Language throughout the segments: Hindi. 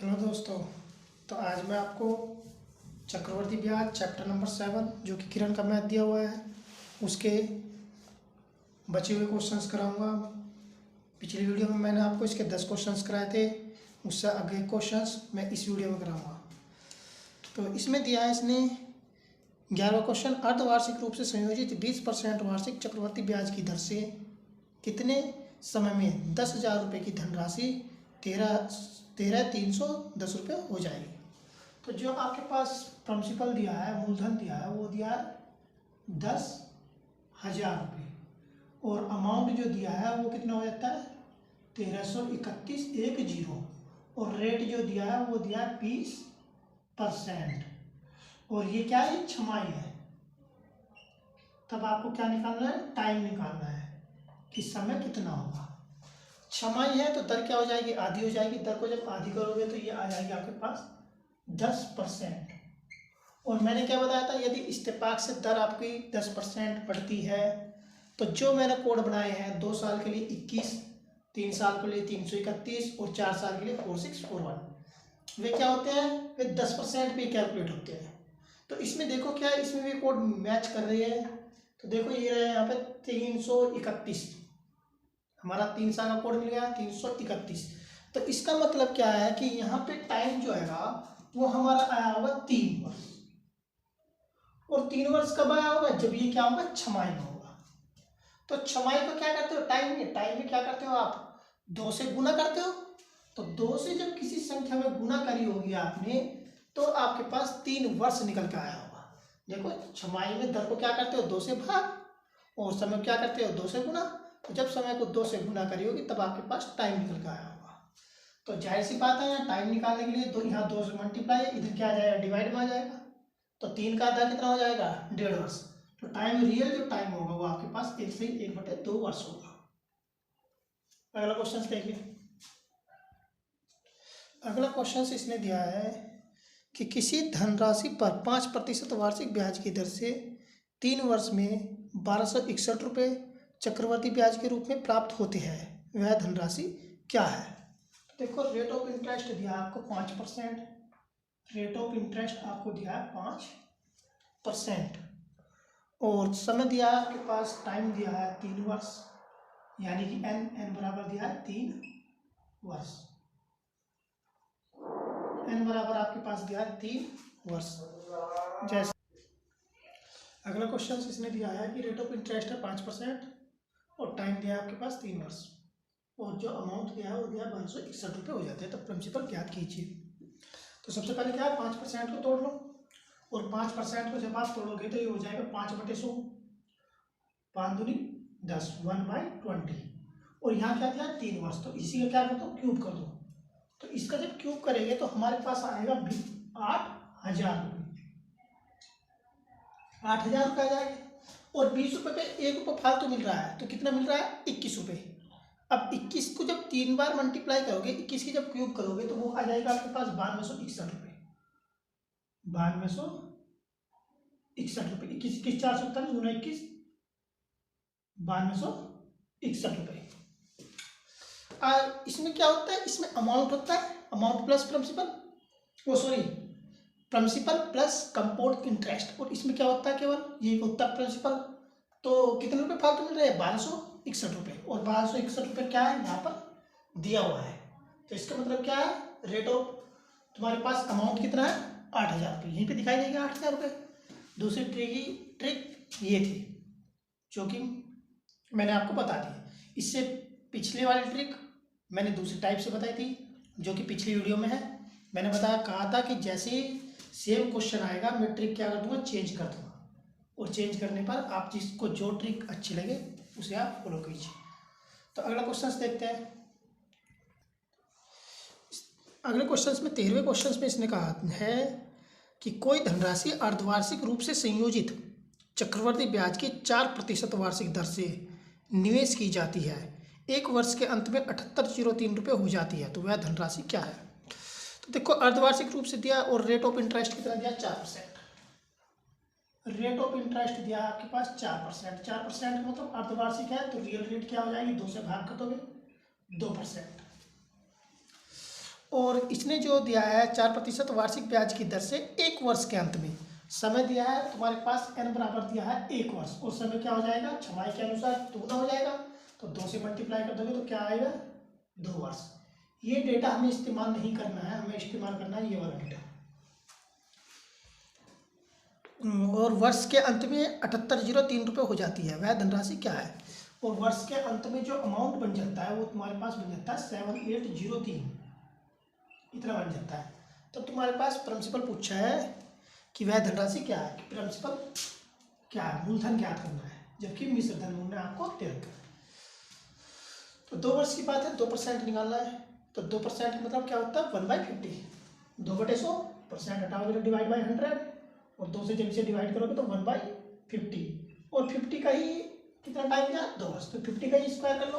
हेलो दोस्तों। तो आज मैं आपको चक्रवर्ती ब्याज चैप्टर नंबर 7 जो कि किरण का मैथ दिया हुआ है उसके बचे हुए क्वेश्चंस कराऊंगा। पिछली वीडियो में मैंने आपको इसके 10 क्वेश्चंस कराए थे, उससे आगे क्वेश्चंस मैं इस वीडियो में कराऊंगा। तो इसमें दिया है इसने 11वां क्वेश्चन, अर्धवार्षिक रूप से संयोजित 20% वार्षिक चक्रवर्ती ब्याज की दर से कितने समय में 10,000 रुपये की धनराशि 13,310 रुपये हो जाएगी। तो जो आपके पास प्रिंसिपल दिया है, मूलधन दिया है, वो दिया है 10,000 रुपये और अमाउंट जो दिया है वो कितना हो जाता है 1331 और रेट जो दिया है वो दिया है 20%। और ये क्या है, छमाही है। तब आपको क्या निकालना है, टाइम निकालना है कि समय कितना होगा। छमाही है तो दर क्या हो जाएगी, आधी हो जाएगी। दर को जब आधी करोगे तो ये आ जाएगी आपके पास 10%। और मैंने क्या बताया था, यदि इस्तेफाक से दर आपकी 10% बढ़ती है तो जो मैंने कोड बनाए हैं 2 साल के लिए 21, 3 साल के लिए 331 और 4 साल के लिए 4641, वे क्या होते हैं, वे 10% पे कैलकुलेट होते हैं। तो इसमें देखो क्या है, इसमें भी कोड मैच कर रही है। तो देखो ये रहे यहाँ पे 331, हमारा 3 साल का कोड मिल गया 331। तो इसका मतलब क्या है कि यहाँ पे टाइम जो है वो हमारा आया होगा 3 वर्ष। और 3 वर्ष कब आया होगा, जब ये क्या होगा, छमाही में होगा। तो छमाही को क्या करते हो, टाइम में क्या करते हो आप, 2 से गुना करते हो। तो 2 से जब किसी संख्या में गुना करी होगी आपने तो आपके पास 3 वर्ष निकल के आया होगा। देखो छमाही में दर को क्या करते हो, 2 से भाग, और समय क्या करते हो, 2 से गुना। तो जब समय को 2 से गुना करी होगी तब आपके पास टाइम निकल के आया होगा। तो जाहिर सी बात है, यहाँ टाइम निकालने के लिए तो यहाँ 2 से मल्टीप्लाई, इधर क्या आ जाएगा, डिवाइड में आ जाएगा। तो 3 का आधा कितना हो जाएगा, 1.5 वर्ष। तो टाइम, रियल जो टाइम होगा वो आपके पास 1 से 1/2 वर्ष होगा। अगला क्वेश्चन देखिए। अगला क्वेश्चन इसने दिया है कि किसी धनराशि पर 5% वार्षिक ब्याज की दर से 3 वर्ष में 1261 रुपये चक्रवर्ती ब्याज के रूप में प्राप्त होते हैं, वह धनराशि क्या है। देखो रेट ऑफ इंटरेस्ट दिया आपको 5%, रेट ऑफ इंटरेस्ट आपको दिया है 5%, और समय दिया है आपके पास, टाइम दिया है 3 वर्ष, यानी कि एन बराबर दिया है 3 वर्ष। एन बराबर आपके पास दिया है 3 वर्ष। जैसे अगला क्वेश्चन इसने दिया है कि रेट ऑफ इंटरेस्ट है 5% और टाइम दिया है आपके पास 3 वर्ष, और जो अमाउंट दिया है वो दिया है 1261 रुपये हो जाते हैं। तो प्रिंसिपल ज्ञात कीजिए। तो सबसे पहले क्या है, 5% को तोड़ लो, और 5% को जब आप तोड़ोगे तो ये हो जाएगा 5/100, 5 दूनी 10, 1/20। और यहाँ क्या था, 3 वर्ष। तो इसी का क्या कर दो, क्यूब कर दो। तो इसका जब क्यूब करेंगे तो हमारे पास आएगा 8,000 रुपये, 8,000 रुपये आ जाएंगे। और 20 रुपये पे 1 रुपये फालतू मिल रहा है, तो कितना मिल रहा है, 21 रुपये। अब 21 को जब 3 बार मल्टीप्लाई करोगे, 21 की जब क्यूब करोगे तो वो आ जाएगा आपके पास 9261 रुपये, 9261 रुपये। 21 21 447 गुना 21, 9261 रुपये। इसमें क्या होता है, इसमें अमाउंट होता है, अमाउंट प्लस प्रिंसिपल, वो sorry principal plus compound interest. और इसमें क्या होता है, केवल ये होता है प्रिंसिपल। तो कितने रुपए फालतू मिल रहे हैं, 1261 रुपये। और 1261 रुपये क्या है, यहाँ पर दिया हुआ है। तो इसका मतलब क्या है, रेट ऑफ, तुम्हारे पास अमाउंट कितना है, 8,000 रुपये, यहीं पे दिखाई देगा 8,000 रुपये। दूसरी ट्रिक ये थी जो कि मैंने आपको बता दी। इससे पिछले वाली ट्रिक मैंने दूसरी टाइप से बताई थी जो कि पिछली वीडियो में है। मैंने कहा था कि जैसे ही सेम क्वेश्चन आएगा मैं ट्रिक क्या कर दूंगा, चेंज कर दूंगा, और चेंज करने पर आप जिसको जो ट्रिक अच्छी लगे उसे आप फॉलो कीजिए। तो अगला क्वेश्चन देखते हैं। अगले क्वेश्चन में 13वें क्वेश्चन में इसने कहा है कि कोई धनराशि अर्धवार्षिक रूप से संयोजित चक्रवर्ती ब्याज की 4% वार्षिक दर से निवेश की जाती है, 1 वर्ष के अंत में 7803 रुपये हो जाती है, तो वह धनराशि क्या है। तो देखो अर्धवार्षिक रूप से दिया और रेट ऑफ इंटरेस्ट कितना दिया, 4%। रेट ऑफ इंटरेस्ट दिया आपके पास 4%, 4% का मतलब अर्धवार्षिक है, तो रियल रेट क्या हो जाएगी, 2 से भाग कर दोगे 2%। और इसने जो दिया है 4% वार्षिक ब्याज की दर से 1 वर्ष के अंत में समय दिया है तुम्हारे पास n बराबर दिया है 1 वर्ष, और समय क्या हो जाएगा छमाही के अनुसार दुगना हो जाएगा, तो 2 से मल्टीप्लाई कर दोगे तो क्या आएगा 2 वर्ष। ये डेटा हमें इस्तेमाल नहीं करना है, हमें इस्तेमाल करना है ये वाला डेटा। और वर्ष के अंत में 7803 रुपये हो जाती है, वह धनराशि क्या है। और वर्ष के अंत में जो अमाउंट बन जाता है वो तुम्हारे पास बन जाता है 7803, इतना बन जाता है। तो तुम्हारे पास प्रिंसिपल पूछा है कि वह धनराशि क्या है, कि प्रिंसिपल क्या है, मूलधन ज्ञात करना है, जबकि मिश्र धन मूल्य आपको दे रखा है। तो 2 वर्ष की बात है, 2% निकालना है, तो 2% मतलब क्या होता है 1/50, 2/100% हटाओगे तो डिवाइड बाई 100, और 2 से जब इसे डिवाइड करोगे तो 1/50, और 50 का ही कितना टाइम गया 2 वर्ष, तो 50 का ही स्क्वायर कर लो,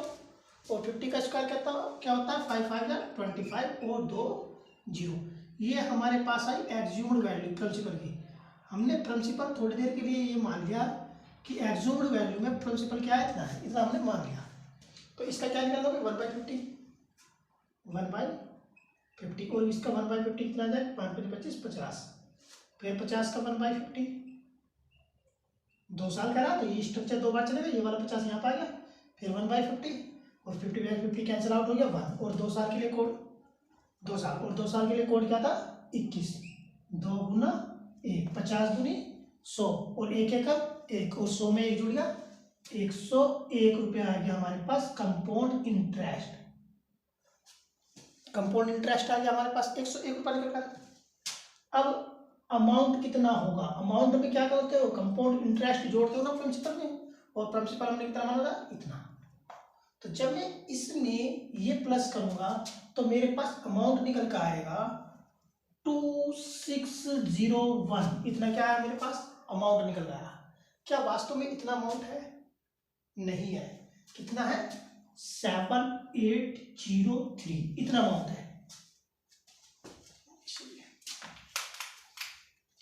और 50 का स्क्वायर क्या होता है 5 5 या 25 और 2 0। ये हमारे पास आई एग्ज्यूम्ड वैल्यू प्रिंसिपल की। हमने प्रिंसिपल थोड़ी देर के लिए ये मान लिया कि एग्ज्यूम्ड वैल्यू में प्रिंसिपल क्या है, इतना है, इतना हमने मान लिया। तो इसका क्या निकाल लोगे 1/50, 1/50, और इसका 1/50 कितना जाए 5 × 25 50, फिर 50 का 1/50, 2 साल का रहा तो ये स्ट्रक्चर 2 बार चलेगा, ये वाला 50 यहाँ पर आ गया, फिर 1/50, और 50/50 कैंसिल आउट हो गया 1, और 2 साल के लिए कोड 2 साल, और 2 साल के लिए कोड क्या था 21, 2 गुना 1, 50 दूनी 100, और 1 एकम 1, और 100 में 1 जुड़ गया 101 रुपया आ गया हमारे पास कंपाउंड इंटरेस्ट। कंपाउंड इंटरेस्ट आ गया हमारे पास 101 रुपया निकल गया। अब अमाउंट कितना होगा, अमाउंट में क्या करते हो कंपाउंड इंटरेस्ट जोड़ते हो ना प्रिंसिपल में, और प्रिंसिपल हमने कितना माना था इतना। तो जब मैं इसमें ये प्लस करूंगा तो मेरे पास अमाउंट निकल कर आएगा 2601, इतना क्या है मेरे पास अमाउंट निकल रहा है। क्या वास्तव में इतना अमाउंट है, नहीं है, कितना है 7803, इतना अमाउंट है।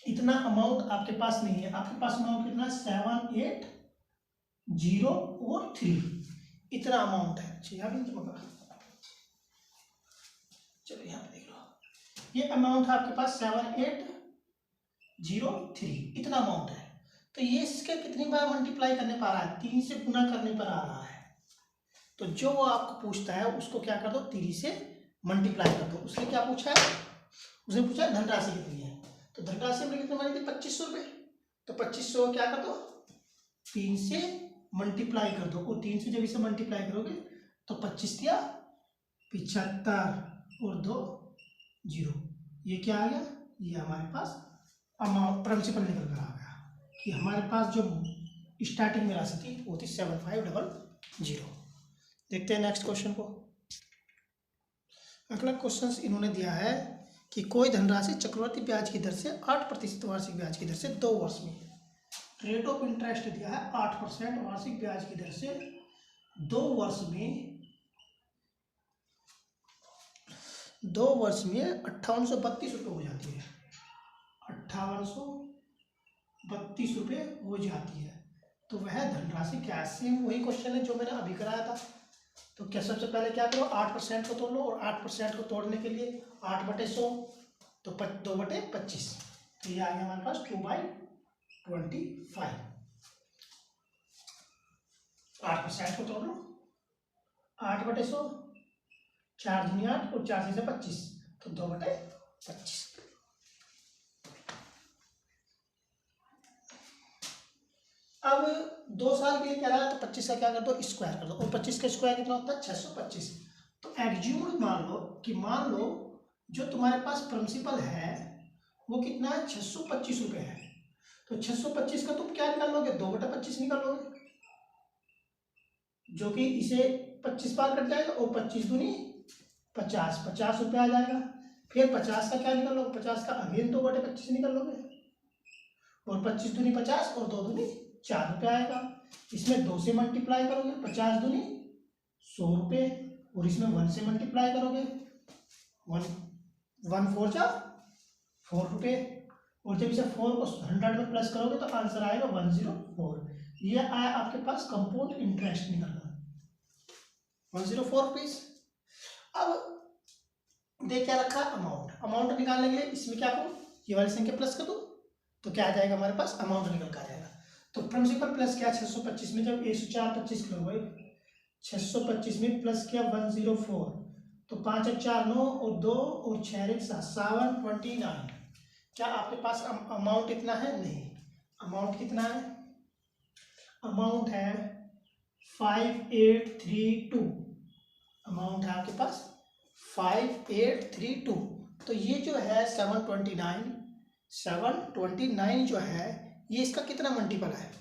इतना अमाउंट आपके पास नहीं है, आपके पास अमाउंट कितना 7803, इतना अमाउंट है। अच्छा यहाँ भी चमका, चलो यहाँ पे देख लो, ये अमाउंट है आपके पास 7803, इतना अमाउंट है। तो ये इसके कितनी बार मल्टीप्लाई करने पर आ रहा है, 3 से गुना करने पर आ रहा है। तो जो वो आपको पूछता है उसको क्या कर दो 3 से मल्टीप्लाई कर दो। उसने क्या पूछा है, उसने पूछा धनराशि कितनी है, तो धनराशि हमने कितनी मानी थी 2500 रुपये, तो 2500 क्या कर दो 3 से मल्टीप्लाई कर दो, और 3 से जब इसे मल्टीप्लाई करोगे तो 25 दिया 75 और 2 0, ये क्या आ गया, ये हमारे पास अमाउंट प्रिंसिपल निकल कर आ गया कि हमारे पास जो स्टार्टिंग में राशि थी वो थी 7500। देखते हैं नेक्स्ट क्वेश्चन को। अगला क्वेश्चन इन्होंने दिया है कि कोई धनराशि चक्रवर्ती ब्याज की दर से 8% वार्षिक ब्याज की दर से 2 वर्ष में, रेट ऑफ इंटरेस्ट दिया है 8% वार्षिक ब्याज की दर से 2 वर्ष में 5832 रुपये हो जाती है, 5832 रुपये हो जाती है। तो वह धनराशि क्या है, सेम वही क्वेश्चन है जो मैंने अभी कराया था। तो क्या सबसे पहले क्या करो 8% को तोड़ लो, और 8% को तोड़ने के लिए 8/100 तो 2/25, तो ये आ गया हमारे पास 2/25। 8% को तोड़ लो, 8/100, 4 दूनी 8 और 4 से 25, तो 2/25। अब 2 साल के लिए क्या रहा, तो 25 का क्या कर दो स्क्वायर कर दो, और 25 का स्क्वायर कितना होता है 625। तो एग्ज्यूम्ड मान लो जो तुम्हारे पास प्रिंसिपल है वो कितना है 625 रुपये है, तो 625 का तुम क्या निकाल लोगे 2/25 निकाल लोगे, जो कि इसे 25 बार कट जाएगा, और 25 दूनी 50 रुपये आ जाएगा। फिर 50 का क्या निकाल लोगे, 50 का अगेन 2/25 निकाल लोगे, और 25 दूनी 50 और 2 दूनी 4 रुपये आएगा। इसमें 2 से मल्टीप्लाई करोगे 50 दूनी 100 रुपये, और इसमें 1 से मल्टीप्लाई करोगे 1 4 जा 4 रुपये, और जब इसे 4 को 100 में प्लस करोगे तो आंसर आएगा 104। ये आया आपके पास कंपाउंड इंटरेस्ट निकलना 104 रुपीज। अब दे क्या रखा, अमाउंट। अमाउंट निकालने के लिए इसमें क्या करूँ, ये वाली संख्या प्लस कर दूँ तो क्या आ जाएगा हमारे पास, अमाउंट निकल कर आ जाएगा। तो प्रिंसिपल प्लस क्या 625 में जब 104 25 किलो भाई 625 में प्लस किया 104 तो 5 और 4 9 और 2 और 6 एक 729। क्या आपके पास अमाउंट इतना है, नहीं। अमाउंट कितना है, अमाउंट है 5832। अमाउंट है आपके पास 5832। तो ये जो है 729 जो है ये इसका कितना मल्टीपल है,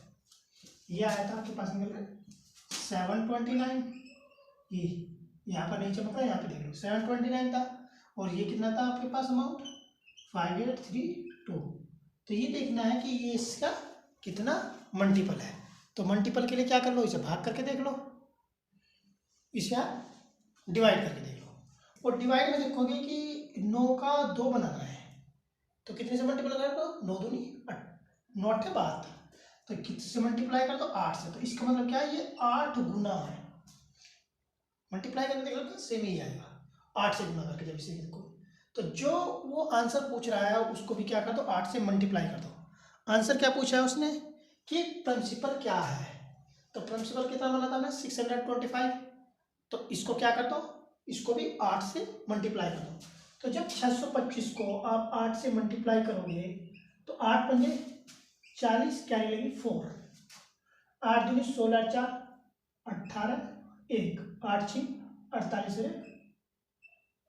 ये आया था आपके पास निकल कर 729। ये यहाँ पर नहीं चमक रहा, यहाँ पे देख लो 729 था और ये कितना था आपके पास अमाउंट 5832। तो ये देखना है कि ये इसका कितना मल्टीपल है। तो मल्टीपल के लिए क्या कर लो, इसे भाग करके देख लो, इसे आप डिवाइड करके देख लो। और डिवाइड में देखोगे कि 9 का 2 बनाना है तो कितने से मल्टीप्लाई कर दो, 9 दूनी 8 है 72। तो कितने से मल्टीप्लाई कर दो, 8 से। तो इसका मतलब क्या है, ये 8 गुना है। मल्टीप्लाई करके देख लो तो सेम ही आएगा, 8 से गुना करके जब इसे देखो। तो जो वो आंसर पूछ रहा है उसको भी क्या कर दो, 8 से मल्टीप्लाई कर दो। आंसर क्या पूछा है उसने कि प्रिंसिपल क्या है, तो प्रिंसिपल कितना बना था, 625। तो इसको क्या कर दो, इसको भी 8 से मल्टीप्लाई कर दो। तो जब 625 को आप 8 से मल्टीप्लाई करोगे तो 8 पंजे 40, क्या लगेगी 4, 8 दूनी 16 4 18 1 8 6 48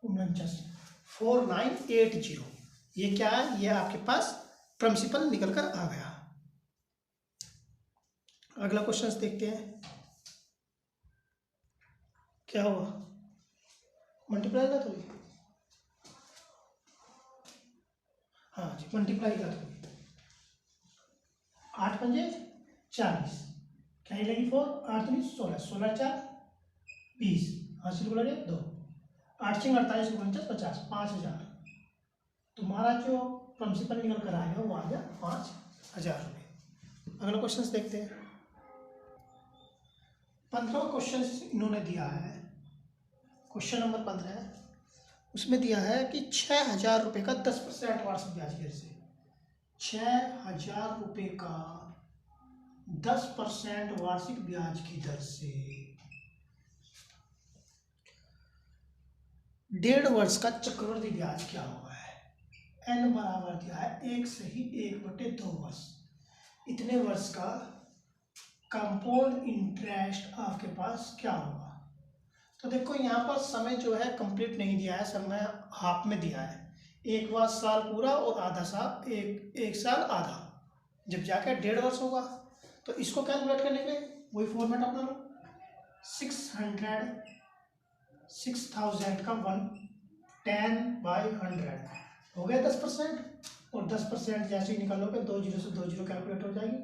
49 4980। ये क्या है, ये आपके पास प्रिंसिपल निकल कर आ गया। अगला क्वेश्चन देखते हैं क्या हुआ, मल्टीप्लाई कर दोगे, हाँ जी मल्टीप्लाई कर दोगे। 8 पंजे 40, क्या ही लगी 4, 8 दूनी 16 16 4 20, हासिल को लगे 2, 8 6 48 49 50, 5000। तुम्हारा जो प्रिंसिपल निकल कर आएगा वो आ गया 5000 रुपये। अगला क्वेश्चन देखते हैं। 15वां क्वेश्चन इन्होंने दिया है, क्वेश्चन नंबर 15 है। उसमें दिया है कि 6000 रुपये का 10% वार्षिक ब्याज दर से, 6000 रुपये का 10% वार्षिक ब्याज की दर से 1.5 वर्ष का चक्रवृद्धि ब्याज क्या हुआ है। n बराबर दिया है 1 से ही 1/2 वर्ष। इतने वर्ष का कंपाउंड इंटरेस्ट आपके पास क्या होगा। तो देखो यहाँ पर समय जो है कंप्लीट नहीं दिया है, समय हाफ में दिया है, 1 वर्ष साल पूरा और आधा साल, एक साल आधा, जब जाकर 1.5 वर्ष होगा। तो इसको कैलकुलेट करने के लिए वही फॉर्मेट अपना लो, 6000 का 10/100 हो गया 10%। और 10% जैसे ही निकालोगे 2 जीरो से 2 जीरो कैलकुलेट हो जाएगी,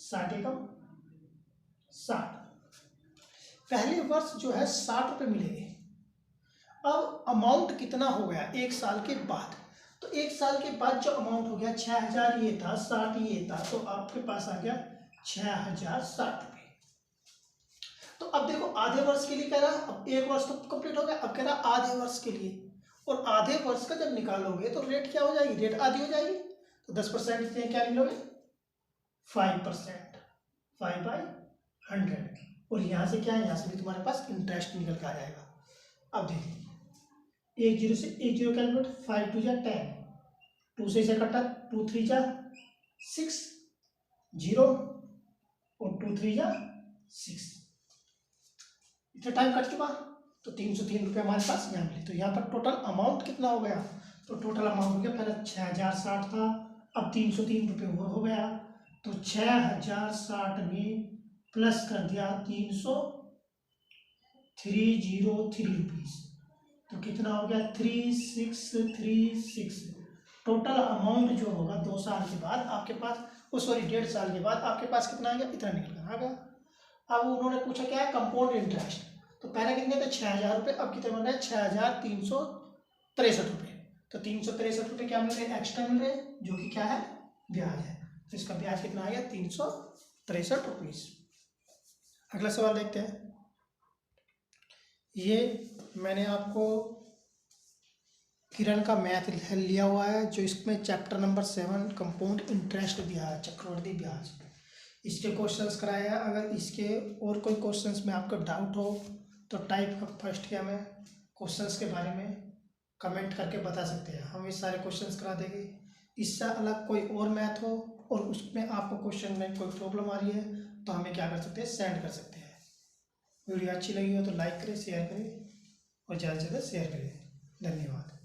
60 एकम 60। पहले वर्ष जो है 60 रुपये मिलेंगे। अब अमाउंट कितना हो गया 1 साल के बाद, तो 1 साल के बाद जो अमाउंट हो गया 6000 ये था, 60 ये था, तो आपके पास आ गया 6060 रुपये। तो अब देखो आधे वर्ष के लिए कह रहा, अब 1 वर्ष तो कंप्लीट हो गया, अब कह रहा आधे वर्ष के लिए। और आधे वर्ष का जब निकालोगे तो रेट क्या हो जाएगी, रेट आधी हो जाएगी। तो 10% क्या निकलोगे 5%, 5/100। और यहाँ से क्या है, यहाँ से भी तुम्हारे पास इंटरेस्ट निकल के आ जाएगा। अब देखिए 1 जीरो से 1 जीरो कैलकुलेट, 5 2 जा 10, 2 से इसे कटा, 2 3 जा 6 0 और 2 3 जा 6, इतना टाइम कट चुका। तो 303 रुपये हमारे पास यहाँ मिले। तो यहाँ पर टोटल अमाउंट कितना हो गया, तो टोटल अमाउंट हो गया, पहले 6060 था, अब 303 रुपये वो हो गया। तो 6060 में प्लस कर दिया 303 रुपीज़, तो कितना हो गया 3636। टोटल अमाउंट जो होगा 2 साल के बाद आपके पास, ओ सॉरी 1.5 साल के बाद आपके पास कितना आ गया, इतना निकल कर आ गया। अब उन्होंने पूछा क्या है, कंपाउंड इंटरेस्ट। तो पहले कितने थे 6000 रुपये, अब कितने बन रहे हैं 6363 रुपये। तो 363 रुपये क्या मिल रहे हैं, एक्स्ट्रा मिल रहे हैं, जो कि क्या है, ब्याज है। तो इसका ब्याज कितना आ गया 363 रुपीज़। अगला सवाल देखते हैं। ये मैंने आपको किरण का मैथ लिया हुआ है, जो इसमें चैप्टर नंबर 7 कंपाउंड इंटरेस्ट दिया है, चक्रवृद्धि ब्याज, इसके क्वेश्चंस कराए हैं। अगर इसके और कोई क्वेश्चंस में आपको डाउट हो तो टाइप फर्स्ट के हमें क्वेश्चंस के बारे में कमेंट करके बता सकते हैं, हम ये सारे क्वेश्चंस करा देंगे। इससे अलग कोई और मैथ हो और उसमें आपको क्वेश्चन में कोई प्रॉब्लम आ रही है तो हमें क्या कर सकते हैं, सेंड कर सकते हैं। वीडियो अच्छी लगी हो तो लाइक करें, शेयर करें और ज़्यादा से ज़्यादा शेयर करें। धन्यवाद।